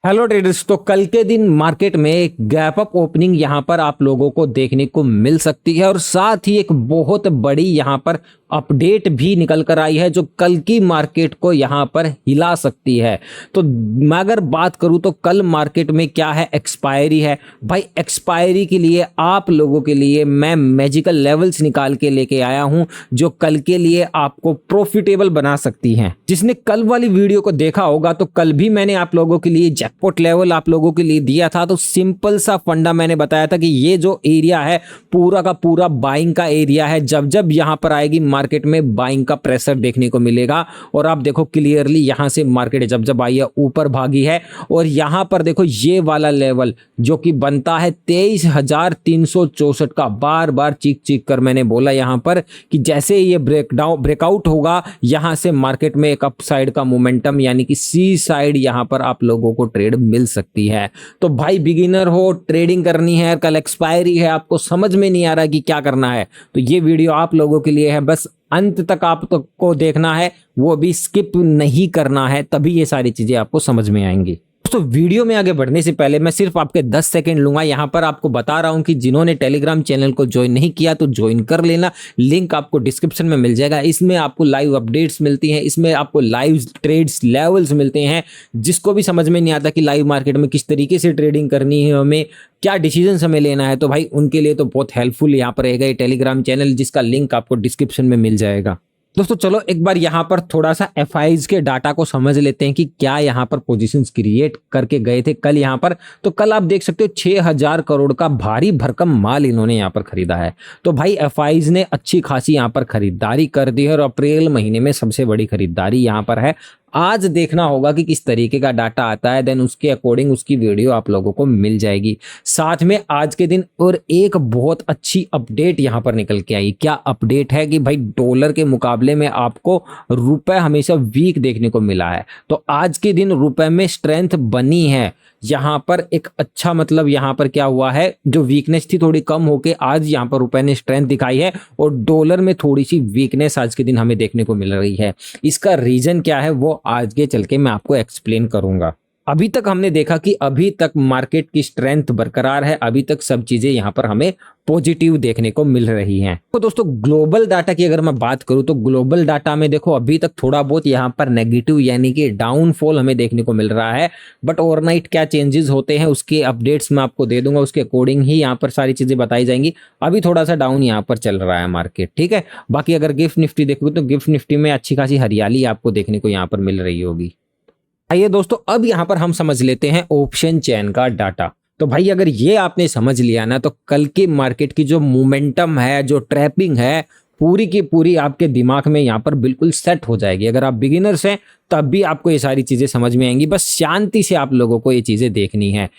Hello traders. तो कल के दिन मार्केट में एक गैप अप ओपनिंग यहां पर आप लोगों को देखने को मिल सकती है और साथ ही एक बहुत बड़ी यहां पर अपडेट भी निकल कर आई है जो कल की मार्केट को यहां पर हिला सकती है। तो मैं अगर बात करूं तो कल मार्केट में क्या है, एक्सपायरी है भाई। एक्सपायरी के लिए आप लोगों के लिए मैं मैजिकल लेवल्स निकाल के लेके आया हूं जो कल के लिए आपको प्रॉफिटेबल बना सकती हैं। जिसने कल वाली वीडियो को देखा होगा तो कल भी मैंने आप लोगों के लिए जैकपॉट लेवल आप लोगों के लिए दिया था। तो सिंपल सा फंडा मैंने बताया था कि ये जो एरिया है पूरा का पूरा बाइंग का एरिया है। जब जब यहां पर आएगी मार्केट में बाइंग का प्रेशर देखने को मिलेगा। और आप देखो क्लियरली यहां से मार्केट जब जब आई है ऊपर भागी है और यहां पर देखो ये वाला लेवल जो कि बनता है 23,364 का। बार बार चीख चीख कर मैंने बोला यहां पर कि जैसे ये ब्रेकआउट होगा यहां से मार्केट में एक अपसाइड का मोमेंटम यानी कि सी साइड यहां पर आप लोगों को ट्रेड मिल सकती है। तो भाई बिगिनर हो, ट्रेडिंग करनी है, कल एक्सपायरी है, आपको समझ में नहीं आ रहा कि क्या करना है, तो ये वीडियो आप लोगों के लिए है। बस अंत तक आपको देखना है, वो भी स्किप नहीं करना है, तभी ये सारी चीजें आपको समझ में आएंगी। तो वीडियो में आगे बढ़ने से पहले मैं सिर्फ आपके 10 सेकंड लूंगा। यहां पर आपको बता रहा हूं कि जिन्होंने टेलीग्राम चैनल को ज्वाइन नहीं किया तो ज्वाइन कर लेना, लिंक आपको डिस्क्रिप्शन में मिल जाएगा। इसमें आपको लाइव अपडेट्स मिलती हैं, इसमें आपको लाइव ट्रेड्स लेवल्स मिलते हैं। जिसको भी समझ में नहीं आता कि लाइव मार्केट में किस तरीके से ट्रेडिंग करनी है, हमें क्या डिसीजन हमें लेना है, तो भाई उनके लिए तो बहुत हेल्पफुल यहाँ पर रहेगा ये टेलीग्राम चैनल, जिसका लिंक आपको डिस्क्रिप्शन में मिल जाएगा। दोस्तों चलो एक बार यहाँ पर थोड़ा सा एफआईज के डाटा को समझ लेते हैं कि क्या यहाँ पर पोजीशंस क्रिएट करके गए थे कल यहाँ पर। तो कल आप देख सकते हो 6,000 करोड़ का भारी भरकम माल इन्होंने यहाँ पर खरीदा है। तो भाई एफआईज ने अच्छी खासी यहाँ पर खरीदारी कर दी है और अप्रैल महीने में सबसे बड़ी खरीदारी यहाँ पर है। आज देखना होगा कि किस तरीके का डाटा आता है, देन उसके अकॉर्डिंग उसकी वीडियो आप लोगों को मिल जाएगी। साथ में आज के दिन और एक बहुत अच्छी अपडेट यहां पर निकल के आई। क्या अपडेट है कि भाई डॉलर के मुकाबले में आपको रुपए हमेशा वीक देखने को मिला है। तो आज के दिन रुपए में स्ट्रेंथ बनी है यहाँ पर एक अच्छा, मतलब यहाँ पर क्या हुआ है, जो वीकनेस थी थोड़ी कम होके आज यहाँ पर रुपए ने स्ट्रेंथ दिखाई है और डॉलर में थोड़ी सी वीकनेस आज के दिन हमें देखने को मिल रही है। इसका रीजन क्या है वो आगे चल के मैं आपको एक्सप्लेन करूंगा। अभी तक हमने देखा कि अभी तक मार्केट की स्ट्रेंथ बरकरार है, अभी तक सब चीजें यहां पर हमें पॉजिटिव देखने को मिल रही हैं। तो दोस्तों ग्लोबल डाटा की अगर मैं बात करूं तो ग्लोबल डाटा में देखो अभी तक थोड़ा बहुत यहां पर नेगेटिव यानी कि डाउनफॉल हमें देखने को मिल रहा है। बट ओवरनाइट क्या चेंजेस होते हैं उसके अपडेट्स मैं आपको दे दूंगा, उसके अकॉर्डिंग ही यहाँ पर सारी चीजें बताई जाएंगी। अभी थोड़ा सा डाउन यहाँ पर चल रहा है मार्केट, ठीक है। बाकी अगर गिफ्ट निफ्टी देखोगे तो गिफ्ट निफ्टी में अच्छी खासी हरियाली आपको देखने को यहाँ पर मिल रही होगी। आइए दोस्तों अब यहां पर हम समझ लेते हैं ऑप्शन चेन का डाटा। तो भाई अगर ये आपने समझ लिया ना तो कल की मार्केट की जो मोमेंटम है, जो ट्रैपिंग है, पूरी की पूरी आपके दिमाग में यहाँ पर बिल्कुल सेट हो जाएगी। अगर आप बिगिनर्स हैं तब भी आपको ये सारी चीजें समझ में आएंगी, बस शांति से आप लोगों को ये चीजें देखनी है।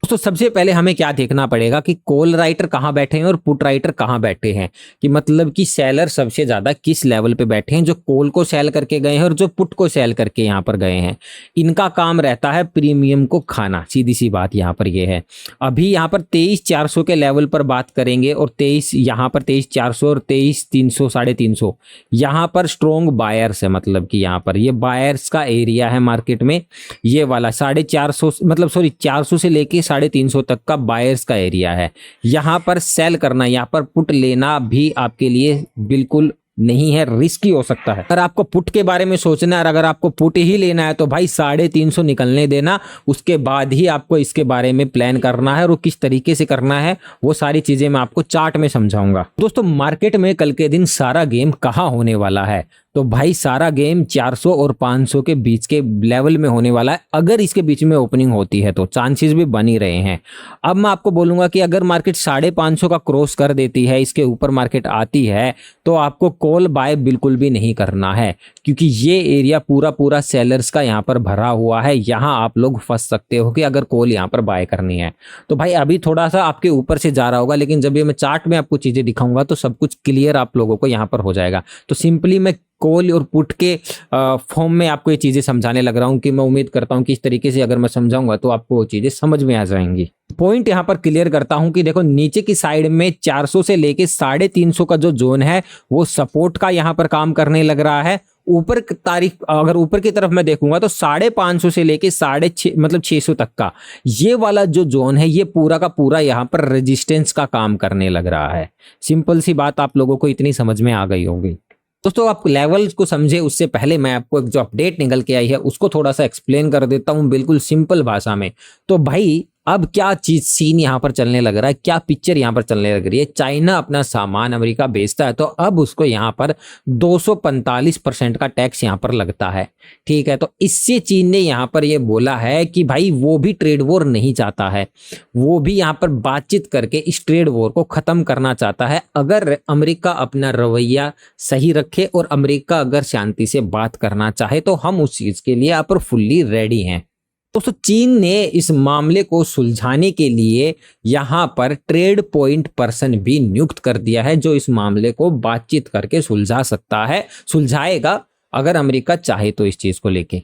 तो सबसे पहले हमें क्या देखना पड़ेगा कि कॉल राइटर कहाँ बैठे हैं और पुट राइटर कहाँ बैठे हैं, कि मतलब कि सेलर सबसे ज्यादा किस लेवल पे बैठे हैं, जो कॉल को सेल करके गए हैं और जो पुट को सेल करके यहाँ पर गए हैं। इनका काम रहता है प्रीमियम को खाना, सीधी सी बात यहाँ पर ये है। अभी यहाँ पर 23,400 के लेवल पर बात करेंगे और 23 यहाँ पर 23,400 और 23,300 350 यहाँ पर स्ट्रॉन्ग बायर्स है, मतलब कि यहाँ पर ये बायर्स का एरिया है मार्केट में। ये वाला 450 मतलब सॉरी 400 से लेके 350 तक का बायर्स का एरिया है। यहां पर सेल करना, यहां पर पुट लेना भी आपके लिए बिल्कुल नहीं है, रिस्की हो सकता है। अगर आपको पुट के बारे में सोचना है और अगर आपको पुट ही लेना है तो भाई 350 निकलने देना, उसके बाद ही आपको इसके बारे में प्लान करना है और वो किस तरीके से करना है वो सारी चीजें मैं आपको चार्ट में समझाऊंगा। दोस्तों मार्केट में कल के दिन सारा गेम कहाँ होने वाला है, तो भाई सारा गेम 400 और 500 के बीच के लेवल में होने वाला है। अगर इसके बीच में ओपनिंग होती है तो चांसेस भी बन ही रहे हैं। अब मैं आपको बोलूंगा कि अगर मार्केट 550 का क्रॉस कर देती है, इसके ऊपर मार्केट आती है, तो आपको कॉल बाय बिल्कुल भी नहीं करना है, क्योंकि ये एरिया पूरा पूरा सेलर्स का यहाँ पर भरा हुआ है। यहाँ आप लोग फंस सकते हो कि अगर कॉल यहाँ पर बाय करनी है तो भाई अभी थोड़ा सा आपके ऊपर से जा रहा होगा, लेकिन जब ये मैं चार्ट में आपको चीजें दिखाऊंगा तो सब कुछ क्लियर आप लोगों को यहाँ पर हो जाएगा। तो सिंपली मैं कॉल और पुट के फॉर्म में आपको ये चीजें समझाने लग रहा हूं कि मैं उम्मीद करता हूं कि इस तरीके से अगर मैं समझाऊंगा तो आपको वो चीजें समझ में आ जाएंगी। पॉइंट यहां पर क्लियर करता हूं कि देखो नीचे की साइड में 400 से लेके 350 का जो जोन है वो सपोर्ट का यहां पर काम करने लग रहा है। ऊपर की तारीख अगर ऊपर की तरफ मैं देखूंगा तो 550 से लेके 6.5 मतलब 600 तक का ये वाला जो जोन है ये पूरा का पूरा यहाँ पर रेजिस्टेंस का काम करने लग रहा है। सिंपल सी बात आप लोगों को इतनी समझ में आ गई होगी। दोस्तों आप लेवल्स को समझे उससे पहले मैं आपको एक जो अपडेट निकल के आई है उसको थोड़ा सा एक्सप्लेन कर देता हूं बिल्कुल सिंपल भाषा में। तो भाई अब क्या चीज सीन यहाँ पर चलने लग रहा है, क्या पिक्चर यहाँ पर चलने लग रही है। चाइना अपना सामान अमेरिका बेचता है तो अब उसको यहाँ पर 245% का टैक्स यहाँ पर लगता है। ठीक है, तो इससे चीन ने यहाँ पर ये बोला है कि भाई वो भी ट्रेड वॉर नहीं चाहता है, वो भी यहाँ पर बातचीत करके इस ट्रेड वॉर को खत्म करना चाहता है अगर अमेरिका अपना रवैया सही रखे और अमेरिका अगर शांति से बात करना चाहे तो हम उस चीज के लिए यहाँ पर फुल्ली रेडी हैं। दोस्तों चीन ने इस मामले को सुलझाने के लिए यहाँ पर ट्रेड पॉइंट पर्सन भी नियुक्त कर दिया है जो इस मामले को बातचीत करके सुलझा सकता है, सुलझाएगा अगर अमेरिका चाहे तो इस चीज को लेके।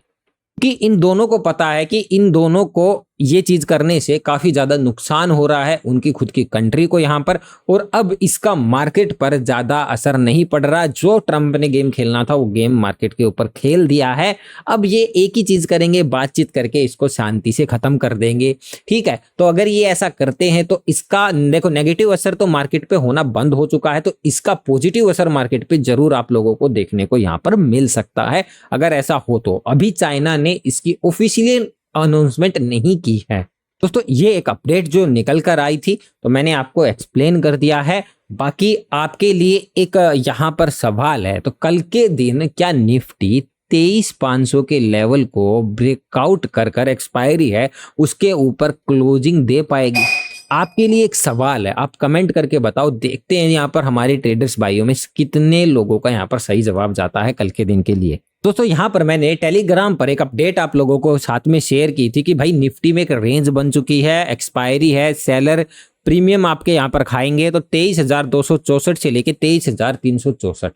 कि इन दोनों को पता है कि इन दोनों को ये चीज करने से काफी ज्यादा नुकसान हो रहा है उनकी खुद की कंट्री को यहाँ पर, और अब इसका मार्केट पर ज्यादा असर नहीं पड़ रहा। जो ट्रंप ने गेम खेलना था वो गेम मार्केट के ऊपर खेल दिया है। अब ये एक ही चीज करेंगे, बातचीत करके इसको शांति से खत्म कर देंगे। ठीक है, तो अगर ये ऐसा करते हैं तो इसका देखो नेगेटिव असर तो मार्केट पे होना बंद हो चुका है, तो इसका पॉजिटिव असर मार्केट पे जरूर आप लोगों को देखने को यहाँ पर मिल सकता है अगर ऐसा हो तो। अभी चाइना ने इसकी ऑफिशियल अनाउंसमेंट नहीं की है। दोस्तों ये एक अपडेट जो निकल कर आई थी तो मैंने आपको एक्सप्लेन कर दिया है। बाकी आपके लिए एक यहाँ पर सवाल है, तो कल के दिन क्या निफ्टी 23,500 के लेवल को ब्रेकआउट कर एक्सपायरी है उसके ऊपर क्लोजिंग दे पाएगी? आपके लिए एक सवाल है, आप कमेंट करके बताओ। देखते हैं यहाँ पर हमारे ट्रेडर्स भाइयों में कितने लोगों का यहाँ पर सही जवाब जाता है कल के दिन के लिए। दोस्तों यहाँ पर मैंने टेलीग्राम पर एक अपडेट आप लोगों को साथ में शेयर की थी कि भाई निफ्टी में एक रेंज बन चुकी है, एक्सपायरी है, सेलर प्रीमियम आपके यहाँ पर खाएंगे तो 23,264 से लेके 23,364।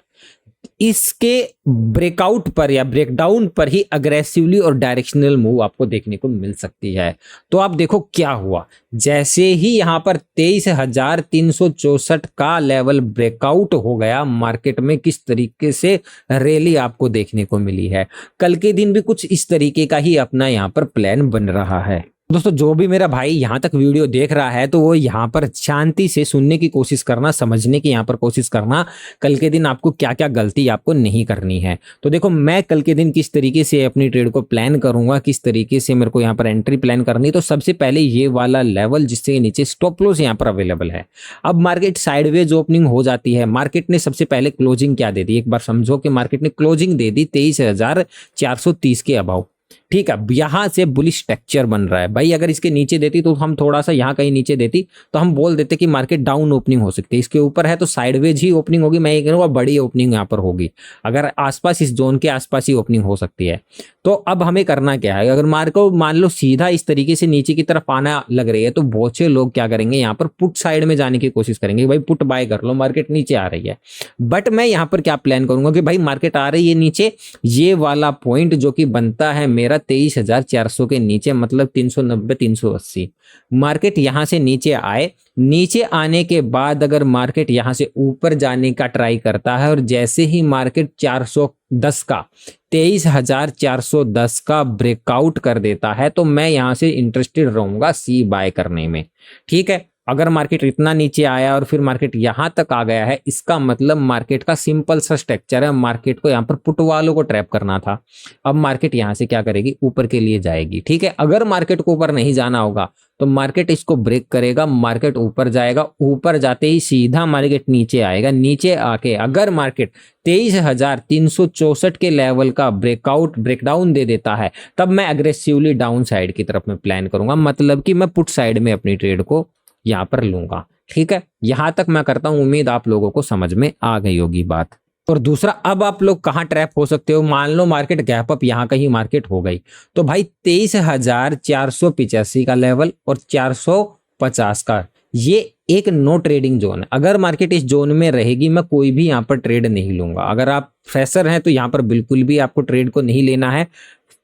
इसके ब्रेकआउट पर या ब्रेकडाउन पर ही अग्रेसिवली और डायरेक्शनल मूव आपको देखने को मिल सकती है। तो आप देखो क्या हुआ, जैसे ही यहाँ पर 23,364 का लेवल ब्रेकआउट हो गया मार्केट में किस तरीके से रैली आपको देखने को मिली है। कल के दिन भी कुछ इस तरीके का ही अपना यहाँ पर प्लान बन रहा है। दोस्तों जो भी मेरा भाई यहाँ तक वीडियो देख रहा है तो वो यहाँ पर शांति से सुनने की कोशिश करना, समझने की यहाँ पर कोशिश करना कल के दिन आपको क्या क्या गलती आपको नहीं करनी है। तो देखो मैं कल के दिन किस तरीके से अपनी ट्रेड को प्लान करूंगा, किस तरीके से मेरे को यहाँ पर एंट्री प्लान करनी। तो सबसे पहले ये वाला लेवल जिसके नीचे स्टॉप लॉस यहाँ पर अवेलेबल है। अब मार्केट साइडवेज ओपनिंग हो जाती है, मार्केट ने सबसे पहले क्लोजिंग क्या दे दी, एक बार समझो कि मार्केट ने क्लोजिंग दे दी 23,430 के अबाव। ठीक है, यहां से बुलिश स्ट्रक्चर बन रहा है भाई। अगर इसके नीचे देती तो हम थोड़ा सा यहाँ कहीं नीचे देती तो हम बोल देते कि मार्केट डाउन ओपनिंग हो सकती है। इसके ऊपर है तो साइडवेज ही ओपनिंग होगी, मैं ये कहूँगा बड़ी ओपनिंग यहाँ पर होगी। अगर आसपास इस जोन के आसपास ही ओपनिंग हो सकती है। तो अब हमें करना क्या है, अगर मार्केट मान लो सीधा इस तरीके से नीचे की तरफ आना लग रही है तो बहुत से लोग क्या करेंगे, यहाँ पर पुट साइड में जाने की कोशिश करेंगे, भाई पुट बाय कर लो, मार्केट नीचे आ रही है। बट मैं यहाँ पर क्या प्लान करूंगा कि भाई मार्केट आ रही है नीचे, ये वाला पॉइंट जो कि बनता है मेरा 23,400 के नीचे, मतलब 390 380, मार्केट यहां से नीचे आए। नीचे आने के बाद अगर मार्केट यहां से ऊपर जाने का ट्राई करता है और जैसे ही मार्केट 410 का 23,410 का ब्रेकआउट कर देता है तो मैं यहां से इंटरेस्टेड रहूंगा सी बाय करने में। ठीक है, अगर मार्केट इतना नीचे आया और फिर मार्केट यहां तक आ गया है, इसका मतलब मार्केट का सिंपल सा स्ट्रक्चर है, मार्केट को यहां पर पुट वालों को ट्रैप करना था। अब मार्केट यहां से क्या करेगी, ऊपर के लिए जाएगी। ठीक है, अगर मार्केट को ऊपर नहीं जाना होगा तो मार्केट इसको ब्रेक करेगा, मार्केट ऊपर जाएगा, ऊपर जाते ही सीधा मार्केट नीचे आएगा। नीचे आके अगर मार्केट 23,364 के लेवल का ब्रेकडाउन दे देता है तब मैं अग्रेसिवली डाउन साइड की तरफ में प्लान करूंगा, मतलब कि मैं पुट साइड में अपनी ट्रेड को यहाँ पर लूंगा। ठीक है, यहां तक मैं करता हूं, उम्मीद आप लोगों को समझ में आ गई होगी बात। और दूसरा, अब आप लोग कहाँ ट्रैप हो सकते हो, मान लो मार्केट गैप अप यहाँ कहीं मार्केट हो गई तो भाई 23,485 का लेवल और 450 का, ये एक नो ट्रेडिंग जोन है। अगर मार्केट इस जोन में रहेगी मैं कोई भी यहाँ पर ट्रेड नहीं लूंगा। अगर आप फ्रेशर हैं तो यहाँ पर बिल्कुल भी आपको ट्रेड को नहीं लेना है।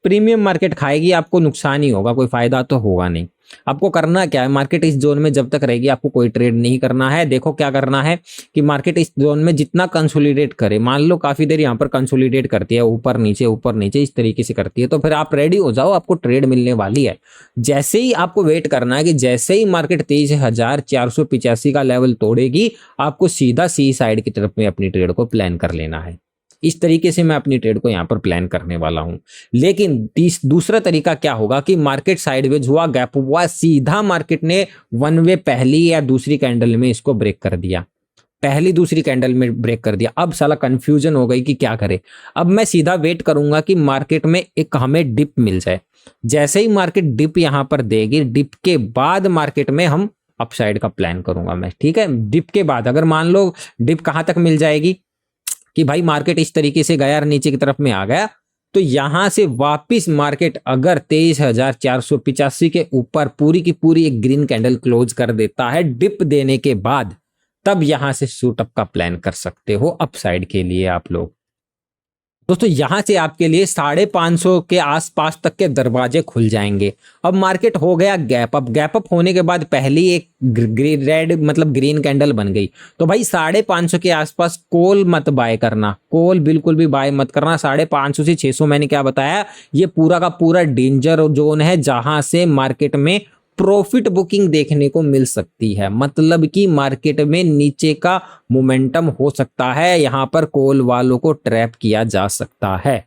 प्रीमियम मार्केट खाएगी, आपको नुकसान ही होगा, कोई फायदा तो होगा नहीं। आपको करना क्या है, मार्केट इस जोन में जब तक रहेगी आपको कोई ट्रेड नहीं करना है। देखो क्या करना है कि मार्केट इस जोन में जितना कंसोलिडेट करे, मान लो काफी देर यहाँ पर कंसोलिडेट करती है, ऊपर नीचे इस तरीके से करती है, तो फिर आप रेडी हो जाओ, आपको ट्रेड मिलने वाली है। जैसे ही आपको वेट करना है कि जैसे ही मार्केट 23,485 का लेवल तोड़ेगी, आपको सीधा सी साइड की तरफ में अपनी ट्रेड को प्लान कर लेना है। इस तरीके से मैं अपनी ट्रेड को यहाँ पर प्लान करने वाला हूं। लेकिन दूसरा तरीका क्या होगा कि मार्केट साइडवेज हुआ, गैप हुआ, सीधा मार्केट ने वन वे पहली या दूसरी कैंडल में इसको ब्रेक कर दिया, पहली दूसरी कैंडल में ब्रेक कर दिया। अब साला कंफ्यूजन हो गई कि क्या करे। अब मैं सीधा वेट करूंगा कि मार्केट में एक हमें डिप मिल जाए। जैसे ही मार्केट डिप यहां पर देगी, डिप के बाद मार्केट में हम अपसाइड का प्लान करूंगा मैं, ठीक है। डिप के बाद अगर मान लो डिप कहां तक मिल जाएगी कि भाई मार्केट इस तरीके से गया और नीचे की तरफ में आ गया, तो यहां से वापस मार्केट अगर 23,485 के ऊपर पूरी की पूरी एक ग्रीन कैंडल क्लोज कर देता है डिप देने के बाद, तब यहां से शूट अप का प्लान कर सकते हो अपसाइड के लिए आप लोग। दोस्तों यहां से आपके लिए 550 के आसपास तक के दरवाजे खुल जाएंगे। अब मार्केट हो गया गैप अप, गैप अप होने के बाद पहली एक रेड मतलब ग्रीन कैंडल बन गई, तो भाई 550 के आसपास कॉल मत बाय करना, कॉल बिल्कुल भी बाय मत करना। 550 से 600 मैंने क्या बताया, ये पूरा का पूरा डेंजर जोन है जहां से मार्केट में प्रॉफिट बुकिंग देखने को मिल सकती है। मतलब कि मार्केट में नीचे का मोमेंटम हो सकता है, यहां पर कॉल वालों को ट्रैप किया जा सकता है।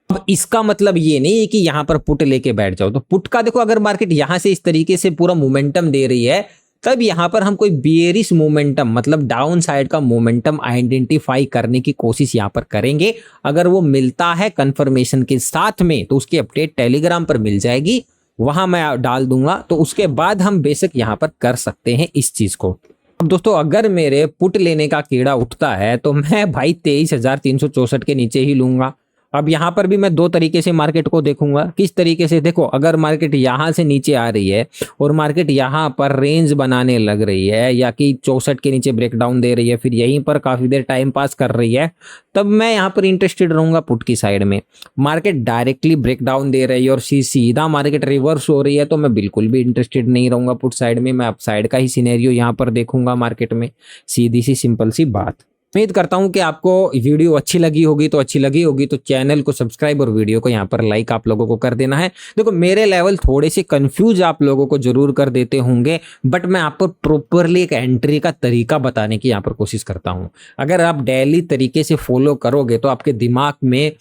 अब इसका मतलब ये नहीं है कि यहां पर पुट लेके बैठ जाओ। तो पुट का देखो, अगर मार्केट यहां से इस तरीके से पूरा मोमेंटम दे रही है, तब यहां पर हम कोई बेयरिश मोमेंटम मतलब डाउन साइड का मोमेंटम आइडेंटिफाई करने की कोशिश यहां पर करेंगे। अगर वो मिलता है कंफर्मेशन के साथ में, तो उसकी अपडेट टेलीग्राम पर मिल जाएगी, वहां मैं डाल दूंगा। तो उसके बाद हम बेशक यहां पर कर सकते हैं इस चीज को। अब दोस्तों अगर मेरे पुट लेने का कीड़ा उठता है तो मैं भाई 23,364 के नीचे ही लूंगा। अब यहां पर भी मैं दो तरीके से मार्केट को देखूंगा। किस तरीके से, देखो अगर मार्केट यहां से नीचे आ रही है और मार्केट यहां पर रेंज बनाने लग रही है, या कि 64 के नीचे ब्रेकडाउन दे रही है, फिर यहीं पर काफी देर टाइम पास कर रही है, तब मैं यहां पर इंटरेस्टेड रहूंगा पुट की साइड में। मार्केट डायरेक्टली ब्रेकडाउन दे रही है और सीधा मार्केट रिवर्स हो रही है, तो मैं बिल्कुल भी इंटरेस्टेड नहीं रहूंगा पुट साइड में। मैं अप साइड का ही सिनेरियो यहां पर देखूंगा मार्केट में। सीधी सी सिंपल सी बात। उम्मीद करता हूं कि आपको वीडियो अच्छी लगी होगी, तो चैनल को सब्सक्राइब और वीडियो को यहां पर लाइक आप लोगों को कर देना है। देखो मेरे लेवल थोड़े से कंफ्यूज आप लोगों को जरूर कर देते होंगे, बट मैं आपको प्रॉपरली एक एंट्री का तरीका बताने की यहां पर कोशिश करता हूं। अगर आप डेली तरीके से फॉलो करोगे तो आपके दिमाग में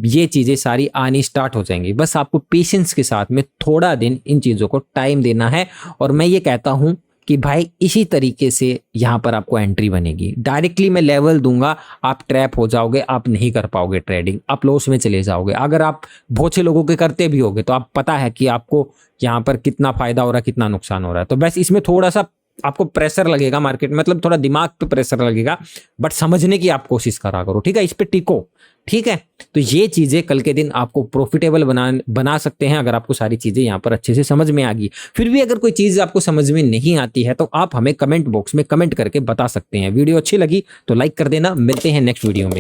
ये चीजें सारी आनी स्टार्ट हो जाएंगी। बस आपको पेशेंस के साथ में थोड़ा दिन इन चीजों को टाइम देना है। और मैं ये कहता हूं कि भाई इसी तरीके से यहां पर आपको एंट्री बनेगी। डायरेक्टली मैं लेवल दूंगा, आप ट्रैप हो जाओगे, आप नहीं कर पाओगे ट्रेडिंग, आप लॉस में चले जाओगे। अगर आप बहुत से लोगों के करते भी होगे तो आप पता है कि आपको यहां पर कितना फायदा हो रहा है, कितना नुकसान हो रहा है। तो बस इसमें थोड़ा सा आपको प्रेशर लगेगा मार्केट में, मतलब थोड़ा दिमाग पे प्रेशर लगेगा, बट समझने की आप कोशिश करा करो, ठीक है। इस पे टिको, ठीक है। तो ये चीजें कल के दिन आपको प्रॉफिटेबल बना सकते हैं अगर आपको सारी चीजें यहाँ पर अच्छे से समझ में आ गई। फिर भी अगर कोई चीज आपको समझ में नहीं आती है तो आप हमें कमेंट बॉक्स में कमेंट करके बता सकते हैं। वीडियो अच्छी लगी तो लाइक कर देना। मिलते हैं नेक्स्ट वीडियो में।